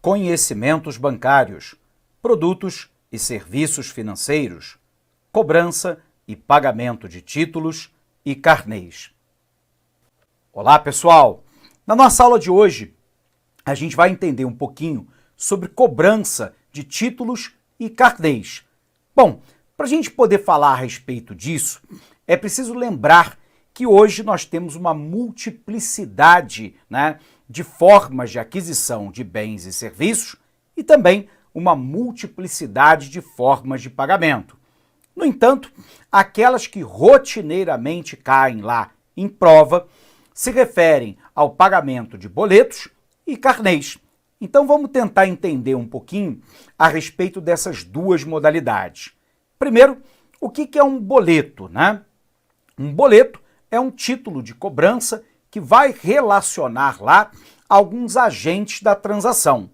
conhecimentos bancários, produtos e serviços financeiros, cobrança e pagamento de títulos e carnês. Olá, pessoal! Na nossa aula de hoje, a gente vai entender um pouquinho sobre cobrança de títulos e carnês. Bom, para a gente poder falar a respeito disso, é preciso lembrar que hoje nós temos uma multiplicidade, de formas de aquisição de bens e serviços e também uma multiplicidade de formas de pagamento. No entanto, aquelas que rotineiramente caem lá em prova se referem ao pagamento de boletos e carnês. Então vamos tentar entender um pouquinho a respeito dessas duas modalidades. Primeiro, o que é um boleto, Um boleto é um título de cobrança que vai relacionar lá alguns agentes da transação.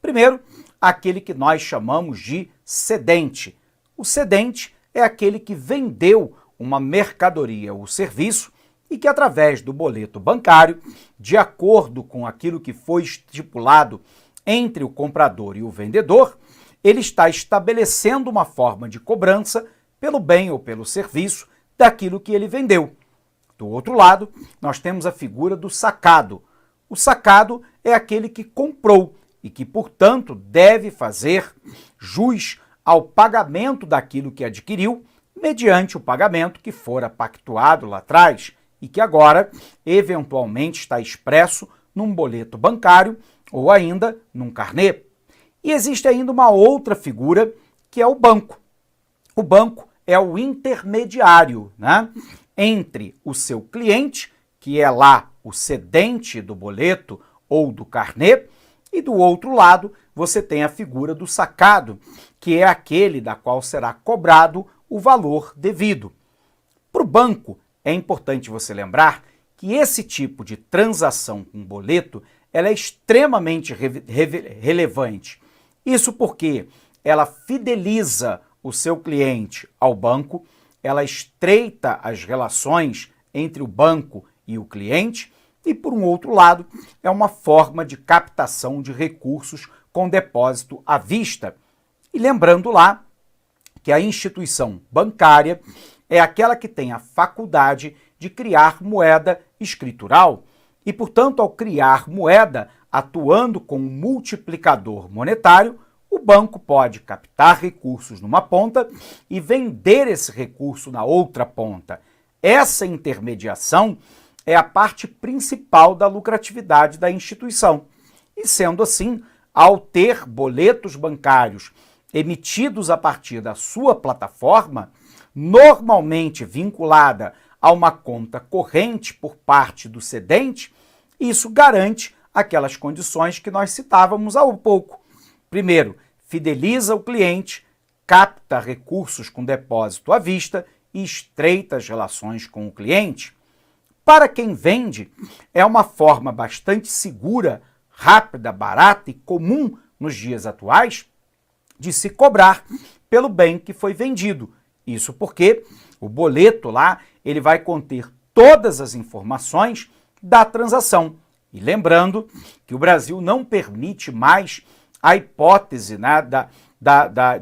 Primeiro, aquele que nós chamamos de cedente. O cedente é aquele que vendeu uma mercadoria ou serviço e que, através do boleto bancário, de acordo com aquilo que foi estipulado entre o comprador e o vendedor, ele está estabelecendo uma forma de cobrança pelo bem ou pelo serviço daquilo que ele vendeu. Do outro lado, nós temos a figura do sacado. O sacado é aquele que comprou e que, portanto, deve fazer jus ao pagamento daquilo que adquiriu, mediante o pagamento que fora pactuado lá atrás e que agora, eventualmente, está expresso num boleto bancário ou ainda num carnê. E existe ainda uma outra figura, que é o banco. O banco é o intermediário, entre o seu cliente, que é lá o cedente do boleto ou do carnê, e do outro lado você tem a figura do sacado, que é aquele da qual será cobrado o valor devido. Para o banco, é importante você lembrar que esse tipo de transação com boleto ela é extremamente relevante. Isso porque ela fideliza o seu cliente ao banco, ela estreita as relações entre o banco e o cliente e, por um outro lado, é uma forma de captação de recursos com depósito à vista. E lembrando lá que a instituição bancária é aquela que tem a faculdade de criar moeda escritural e, portanto, ao criar moeda, atuando como multiplicador monetário, o banco pode captar recursos numa ponta e vender esse recurso na outra ponta. Essa intermediação é a parte principal da lucratividade da instituição. E sendo assim, ao ter boletos bancários emitidos a partir da sua plataforma, normalmente vinculada a uma conta corrente por parte do cedente, isso garante aquelas condições que nós citávamos há pouco. Primeiro, fideliza o cliente, capta recursos com depósito à vista e estreita as relações com o cliente. Para quem vende, é uma forma bastante segura, rápida, barata e comum nos dias atuais de se cobrar pelo bem que foi vendido. Isso porque o boleto lá ele vai conter todas as informações da transação. E lembrando que o Brasil não permite mais a hipótese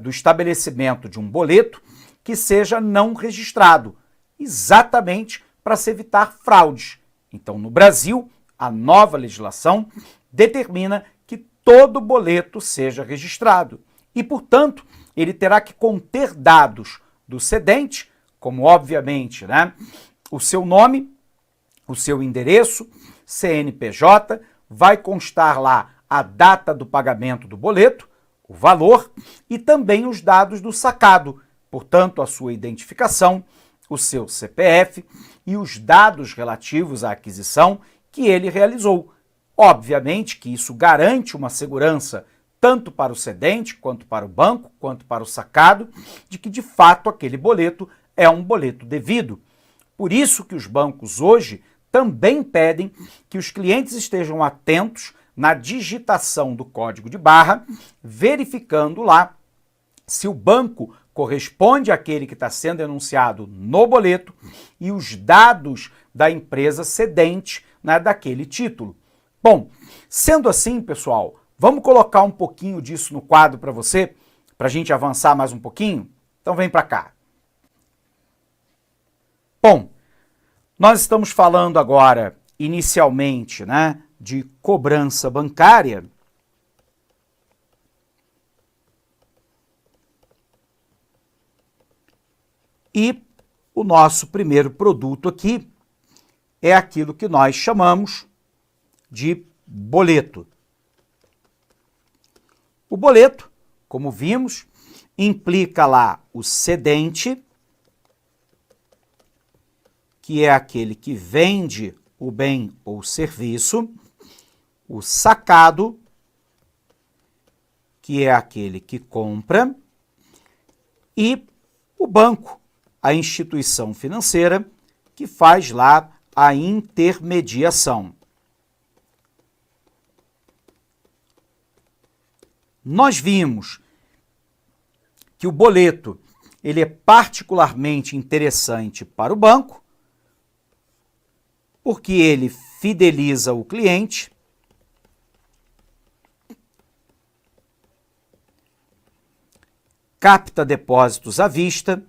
do estabelecimento de um boleto que seja não registrado, exatamente para se evitar fraudes. Então, no Brasil, a nova legislação determina que todo boleto seja registrado e, portanto, ele terá que conter dados do cedente, como, obviamente, o seu nome, o seu endereço, CNPJ, vai constar lá a data do pagamento do boleto, o valor e também os dados do sacado, portanto, a sua identificação, o seu CPF e os dados relativos à aquisição que ele realizou. Obviamente que isso garante uma segurança tanto para o cedente, quanto para o banco, quanto para o sacado, de que de fato aquele boleto é um boleto devido. Por isso que os bancos hoje também pedem que os clientes estejam atentos na digitação do código de barra, verificando lá se o banco corresponde àquele que está sendo enunciado no boleto e os dados da empresa cedente daquele título. Bom, sendo assim, pessoal, Vamos colocar um pouquinho disso no quadro para você, para a gente avançar mais um pouquinho? Então vem para cá. Bom, nós estamos falando agora, inicialmente, né, de cobrança bancária. E o nosso primeiro produto aqui é aquilo que nós chamamos de boleto. O boleto, como vimos, implica lá o cedente, que é aquele que vende o bem ou serviço, o sacado, que é aquele que compra, e o banco, a instituição financeira, que faz lá a intermediação. Nós vimos que o boleto ele é particularmente interessante para o banco, porque ele fideliza o cliente, capta depósitos à vista,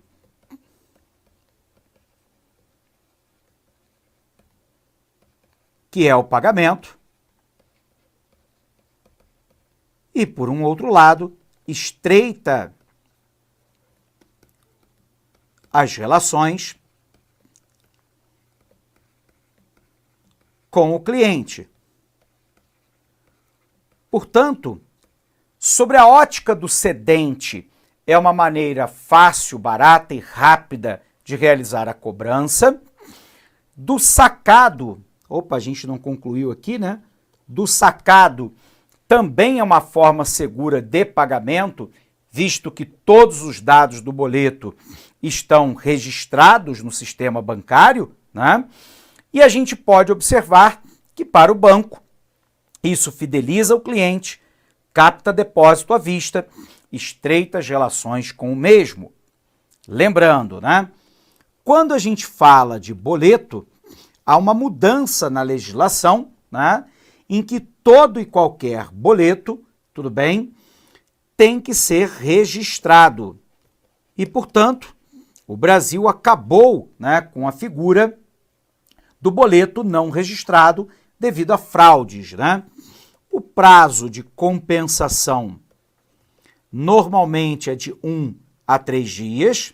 que é o pagamento, e, por um outro lado, estreita as relações com o cliente. Portanto, sobre a ótica do cedente, é uma maneira fácil, barata e rápida de realizar a cobrança. Do sacado, a gente não concluiu aqui, né? Do sacado também é uma forma segura de pagamento, visto que todos os dados do boleto estão registrados no sistema bancário, né? E a gente pode observar que para o banco isso fideliza o cliente, capta depósito à vista, estreita as relações com o mesmo. Lembrando, né? Quando a gente fala de boleto, há uma mudança na legislação, né? Em que todo e qualquer boleto, tudo bem, tem que ser registrado. E, portanto, o Brasil acabou, né, com a figura do boleto não registrado devido a fraudes, né? O prazo de compensação normalmente é de 1 a 3 dias.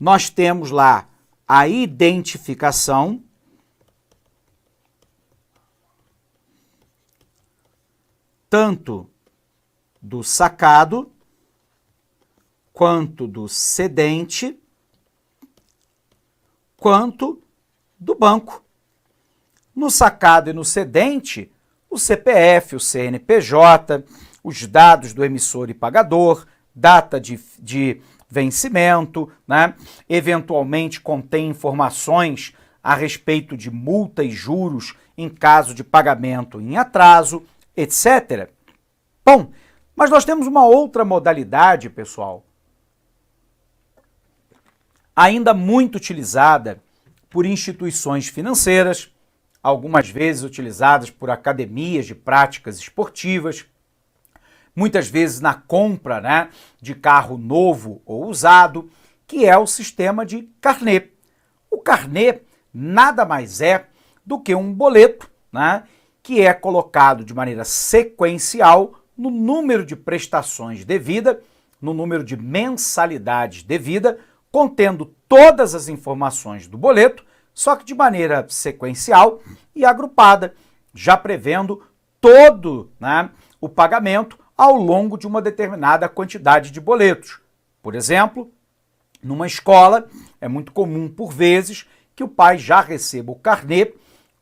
Nós temos lá a identificação, tanto do sacado, quanto do cedente, quanto do banco. No sacado e no cedente, o CPF, o CNPJ, os dados do emissor e pagador, data de vencimento, né? Eventualmente contém informações a respeito de multa e juros em caso de pagamento em atraso, etc. Bom, mas nós temos uma outra modalidade, pessoal, ainda muito utilizada por instituições financeiras, algumas vezes utilizadas por academias de práticas esportivas, muitas vezes na compra, né, de carro novo ou usado, que é o sistema de carnê. O carnê nada mais é do que um boleto, né, que é colocado de maneira sequencial no número de prestações devida, no número de mensalidades devida, contendo todas as informações do boleto, só que de maneira sequencial e agrupada, já prevendo todo, né, o pagamento ao longo de uma determinada quantidade de boletos. Por exemplo, numa escola, é muito comum, por vezes, que o pai já receba o carnê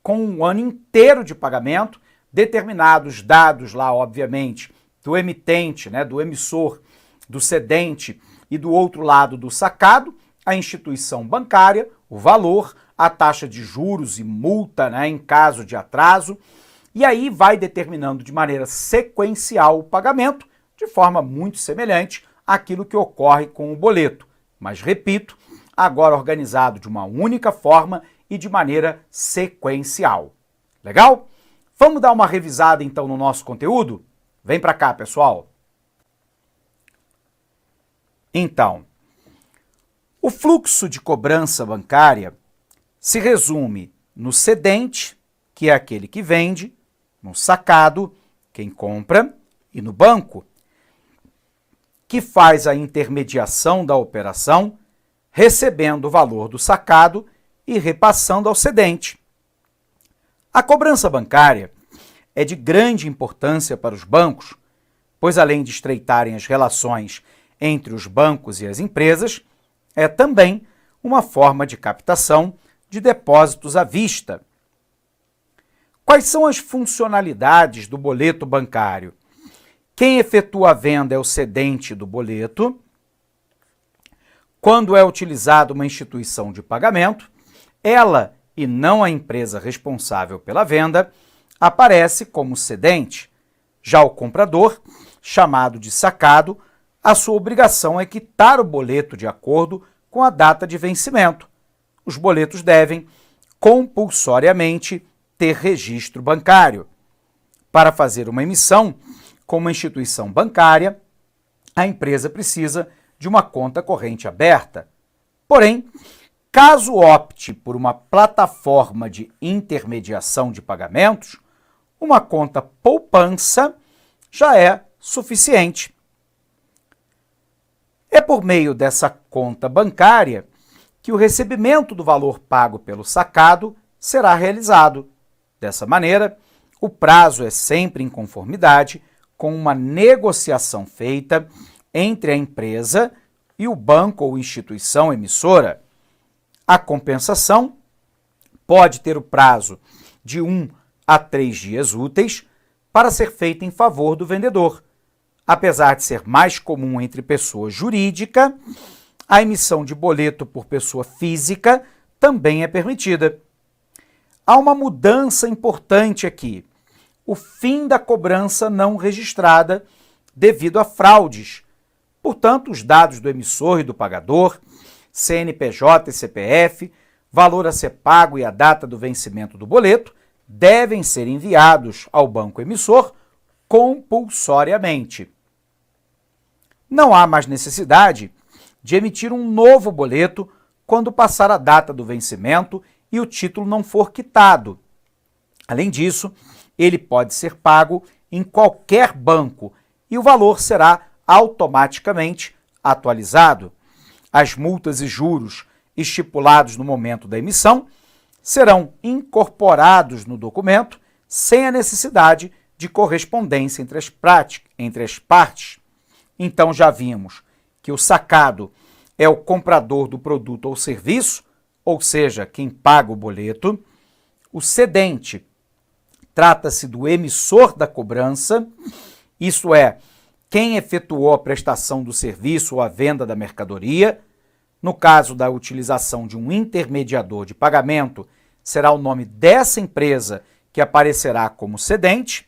com um ano inteiro de pagamento, determinados dados lá, obviamente, do emitente, né, do emissor, do cedente e do outro lado do sacado, a instituição bancária, o valor, a taxa de juros e multa, né, em caso de atraso, e aí vai determinando de maneira sequencial o pagamento, de forma muito semelhante aquilo que ocorre com o boleto, mas repito, agora organizado de uma única forma e de maneira sequencial. Legal? Vamos dar uma revisada então no nosso conteúdo? Vem para cá, pessoal. Então, o fluxo de cobrança bancária se resume no cedente, que é aquele que vende, no sacado, quem compra, e no banco, que faz a intermediação da operação, recebendo o valor do sacado e repassando ao cedente. A cobrança bancária é de grande importância para os bancos, pois além de estreitarem as relações entre os bancos e as empresas, é também uma forma de captação de depósitos à vista. Quais são as funcionalidades do boleto bancário? Quem efetua a venda é o cedente do boleto. Quando é utilizada uma instituição de pagamento, ela, e não a empresa responsável pela venda, aparece como cedente. Já o comprador, chamado de sacado, a sua obrigação é quitar o boleto de acordo com a data de vencimento. Os boletos devem, compulsoriamente, ter registro bancário. Para fazer uma emissão com uma instituição bancária, a empresa precisa de uma conta corrente aberta. Porém, caso opte por uma plataforma de intermediação de pagamentos, uma conta poupança já é suficiente. É por meio dessa conta bancária que o recebimento do valor pago pelo sacado será realizado. Dessa maneira, o prazo é sempre em conformidade com uma negociação feita entre a empresa e o banco ou instituição emissora. A compensação pode ter o prazo de 1 a 3 dias úteis para ser feita em favor do vendedor. Apesar de ser mais comum entre pessoa jurídica, a emissão de boleto por pessoa física também é permitida. Há uma mudança importante aqui: o fim da cobrança não registrada devido a fraudes. Portanto, os dados do emissor e do pagador, CNPJ e CPF, valor a ser pago e a data do vencimento do boleto devem ser enviados ao banco emissor compulsoriamente. Não há mais necessidade de emitir um novo boleto quando passar a data do vencimento e o título não for quitado. Além disso, ele pode ser pago em qualquer banco e o valor será automaticamente atualizado. As multas e juros estipulados no momento da emissão serão incorporados no documento sem a necessidade de correspondência entre as partes. Então já vimos que o sacado é o comprador do produto ou serviço, ou seja, quem paga o boleto. O cedente trata-se do emissor da cobrança, isso é, quem efetuou a prestação do serviço ou a venda da mercadoria. No caso da utilização de um intermediador de pagamento, será o nome dessa empresa que aparecerá como cedente.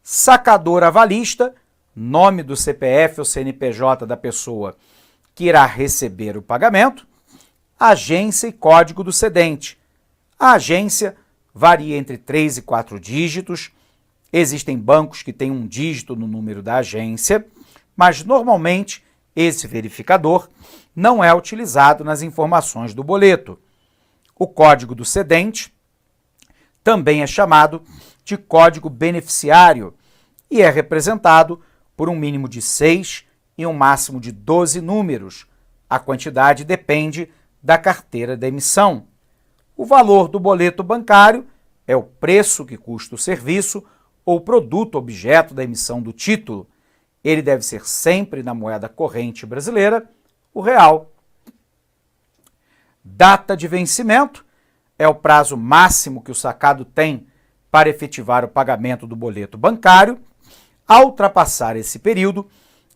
Sacador avalista, nome do CPF ou CNPJ da pessoa que irá receber o pagamento. Agência e código do cedente. A agência varia entre 3 e 4 dígitos. Existem bancos que têm um dígito no número da agência, mas normalmente esse verificador não é utilizado nas informações do boleto. O código do cedente também é chamado de código beneficiário e é representado por um mínimo de 6 e um máximo de 12 números. A quantidade depende da carteira da emissão. O valor do boleto bancário é o preço que custa o serviço ou produto objeto da emissão do título. Ele deve ser sempre na moeda corrente brasileira, o real. Data de vencimento é o prazo máximo que o sacado tem para efetivar o pagamento do boleto bancário. Ao ultrapassar esse período,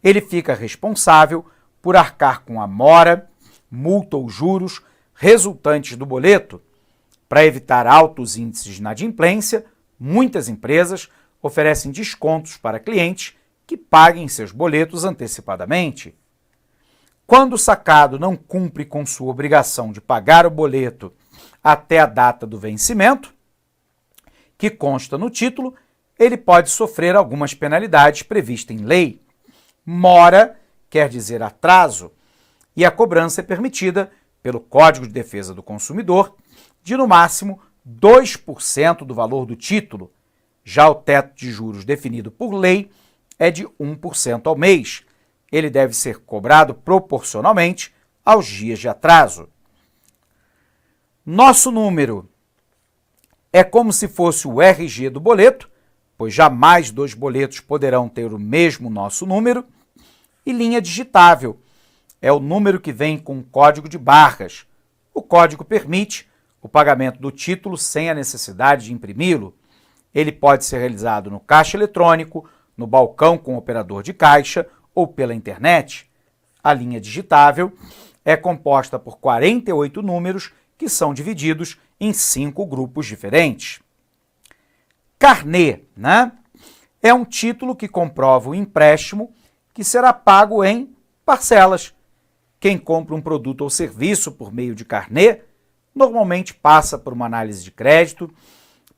ele fica responsável por arcar com a mora, multa ou juros resultantes do boleto. Para evitar altos índices de inadimplência, muitas empresas oferecem descontos para clientes que paguem seus boletos antecipadamente. Quando o sacado não cumpre com sua obrigação de pagar o boleto até a data do vencimento, que consta no título, ele pode sofrer algumas penalidades previstas em lei. Mora quer dizer atraso, e a cobrança é permitida pelo Código de Defesa do Consumidor de, no máximo, 2% do valor do título. Já o teto de juros definido por lei é de 1% ao mês. Ele deve ser cobrado proporcionalmente aos dias de atraso. Nosso número é como se fosse o RG do boleto, pois jamais dois boletos poderão ter o mesmo nosso número, e linha digitável é o número que vem com um código de barras. O código permite o pagamento do título sem a necessidade de imprimi-lo. Ele pode ser realizado no caixa eletrônico, no balcão com operador de caixa ou pela internet. A linha digitável é composta por 48 números que são divididos em 5 grupos diferentes. Carnê, né? É um título que comprova o empréstimo que será pago em parcelas. Quem compra um produto ou serviço por meio de carnê normalmente passa por uma análise de crédito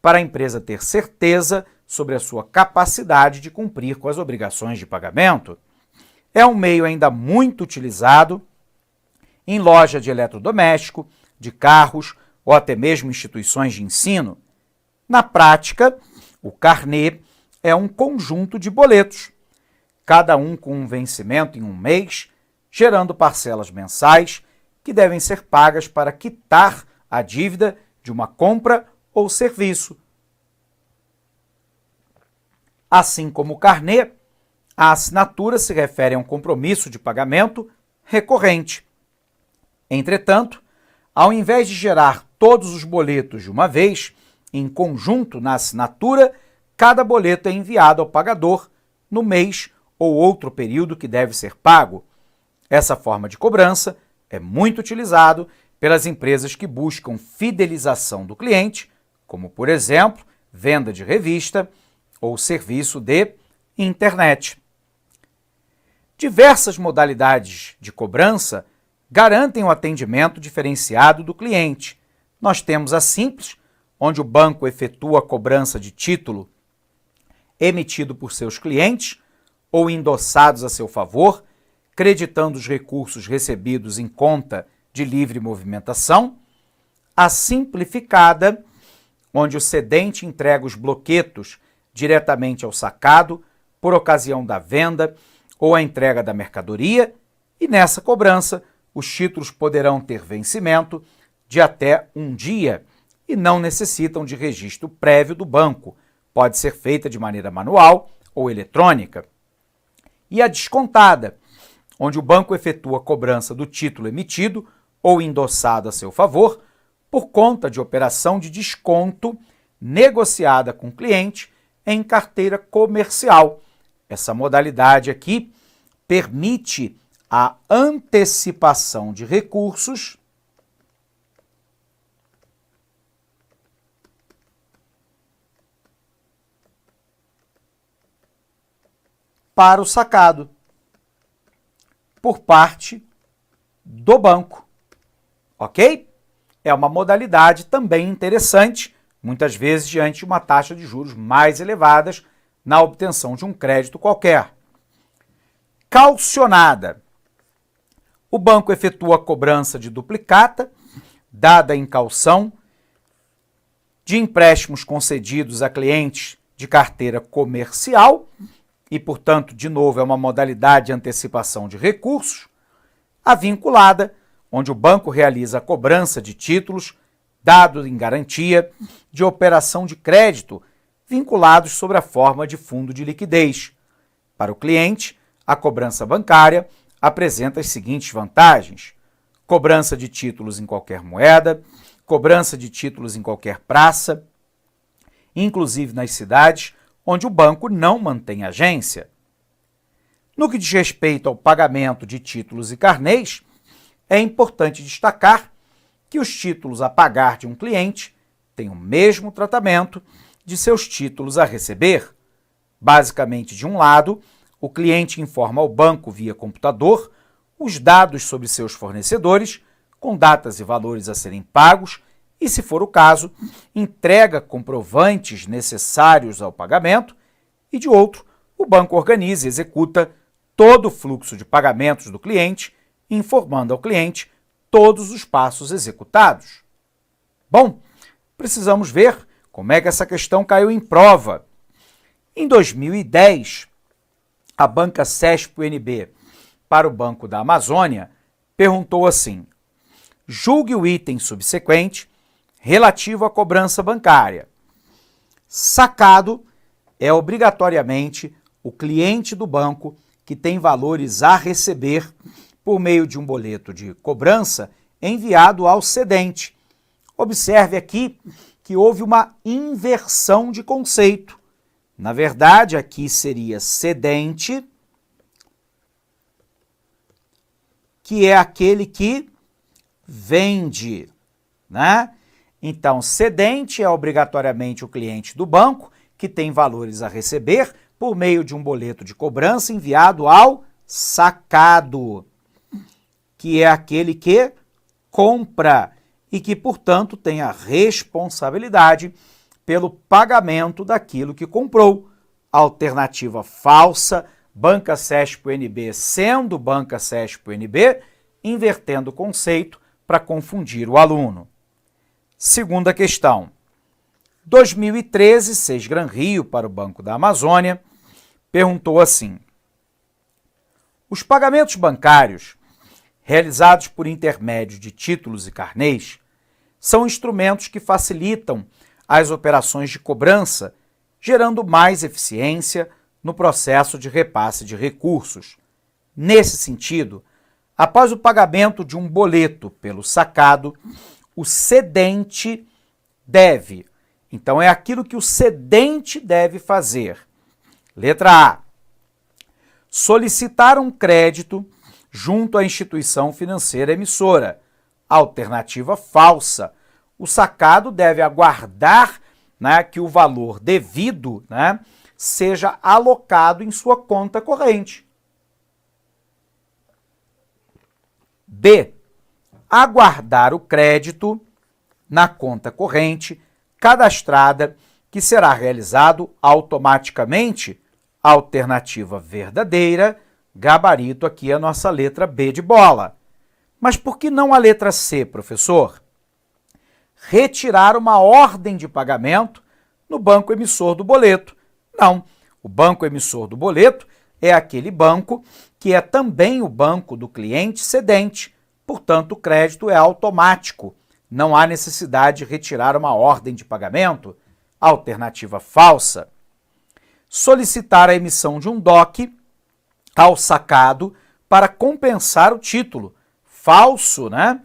para a empresa ter certeza sobre a sua capacidade de cumprir com as obrigações de pagamento. É um meio ainda muito utilizado em loja de eletrodoméstico, de carros ou até mesmo instituições de ensino. Na prática, o carnê é um conjunto de boletos, cada um com um vencimento em um mês, gerando parcelas mensais que devem ser pagas para quitar a dívida de uma compra ou serviço. Assim como o carnê, a assinatura se refere a um compromisso de pagamento recorrente. Entretanto, ao invés de gerar todos os boletos de uma vez, em conjunto na assinatura, cada boleto é enviado ao pagador no mês ou outro período que deve ser pago. Essa forma de cobrança é muito utilizado pelas empresas que buscam fidelização do cliente, como, por exemplo, venda de revista ou serviço de internet. Diversas modalidades de cobrança garantem o atendimento diferenciado do cliente. Nós temos a simples, onde o banco efetua a cobrança de título emitido por seus clientes ou endossados a seu favor, creditando os recursos recebidos em conta de livre movimentação. A simplificada, onde o cedente entrega os bloquetos diretamente ao sacado por ocasião da venda ou a entrega da mercadoria, e nessa cobrança os títulos poderão ter vencimento de até um dia e não necessitam de registro prévio do banco. Pode ser feita de maneira manual ou eletrônica. E a descontada, onde o banco efetua a cobrança do título emitido ou endossado a seu favor por conta de operação de desconto negociada com o cliente em carteira comercial. Essa modalidade aqui permite a antecipação de recursos para o sacado por parte do banco, ok? É uma modalidade também interessante, muitas vezes diante de uma taxa de juros mais elevadas na obtenção de um crédito qualquer. Calcionada. O banco efetua a cobrança de duplicata, dada em calção, de empréstimos concedidos a clientes de carteira comercial, e, portanto, de novo, é uma modalidade de antecipação de recursos. A vinculada, onde o banco realiza a cobrança de títulos, dado em garantia, de operação de crédito, vinculados sob a forma de fundo de liquidez. Para o cliente, a cobrança bancária apresenta as seguintes vantagens: cobrança de títulos em qualquer moeda, cobrança de títulos em qualquer praça, inclusive nas cidades onde o banco não mantém agência. No que diz respeito ao pagamento de títulos e carnês, é importante destacar que os títulos a pagar de um cliente têm o mesmo tratamento de seus títulos a receber. Basicamente, de um lado, o cliente informa ao banco via computador os dados sobre seus fornecedores, com datas e valores a serem pagos, e, se for o caso, entrega comprovantes necessários ao pagamento, e, de outro, o banco organiza e executa todo o fluxo de pagamentos do cliente, informando ao cliente todos os passos executados. Bom, precisamos ver como é que essa questão caiu em prova. Em 2010, a banca CESP-UNB, para o Banco da Amazônia, perguntou assim: julgue o item subsequente relativo à cobrança bancária. Sacado é obrigatoriamente o cliente do banco que tem valores a receber por meio de um boleto de cobrança enviado ao cedente. Observe aqui que houve uma inversão de conceito. Na verdade, aqui seria cedente, que é aquele que vende, né? Então, cedente é obrigatoriamente o cliente do banco que tem valores a receber por meio de um boleto de cobrança enviado ao sacado, que é aquele que compra e que, portanto, tem a responsabilidade pelo pagamento daquilo que comprou. Alternativa falsa, banca CESP-UNB sendo banca CESP-UNB, invertendo o conceito para confundir o aluno. Segunda questão. 2013, Sesgran Rio, para o Banco da Amazônia, perguntou assim: os pagamentos bancários realizados por intermédio de títulos e carnês são instrumentos que facilitam as operações de cobrança, gerando mais eficiência no processo de repasse de recursos. Nesse sentido, após o pagamento de um boleto pelo sacado, o cedente deve. Então, é aquilo que o cedente deve fazer. Letra A. Solicitar um crédito junto à instituição financeira emissora. Alternativa falsa. O sacado deve aguardar, né, que o valor devido, né, seja alocado em sua conta corrente. B. Aguardar o crédito na conta corrente cadastrada, que será realizado automaticamente. Alternativa verdadeira, gabarito aqui a nossa letra B de bola. Mas por que não a letra C, professor? Retirar uma ordem de pagamento no banco emissor do boleto. Não, o banco emissor do boleto é aquele banco que é também o banco do cliente cedente. Portanto, o crédito é automático. Não há necessidade de retirar uma ordem de pagamento. Alternativa falsa. Solicitar a emissão de um DOC ao sacado para compensar o título. Falso, né?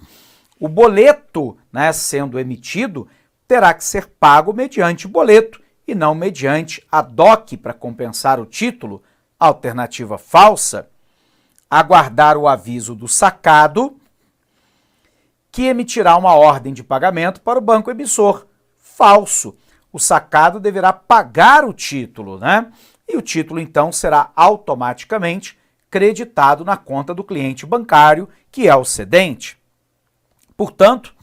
O boleto, né, sendo emitido, terá que ser pago mediante boleto e não mediante a DOC para compensar o título. Alternativa falsa. Aguardar o aviso do sacado, que emitirá uma ordem de pagamento para o banco emissor. Falso. O sacado deverá pagar o título, né? E o título, então, será automaticamente creditado na conta do cliente bancário, que é o cedente. Portanto,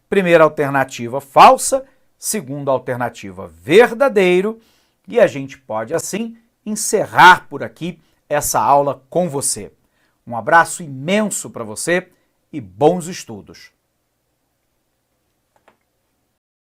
primeira alternativa falsa, segunda alternativa verdadeiro, e a gente pode, assim, encerrar por aqui essa aula com você. Um abraço imenso para você e bons estudos!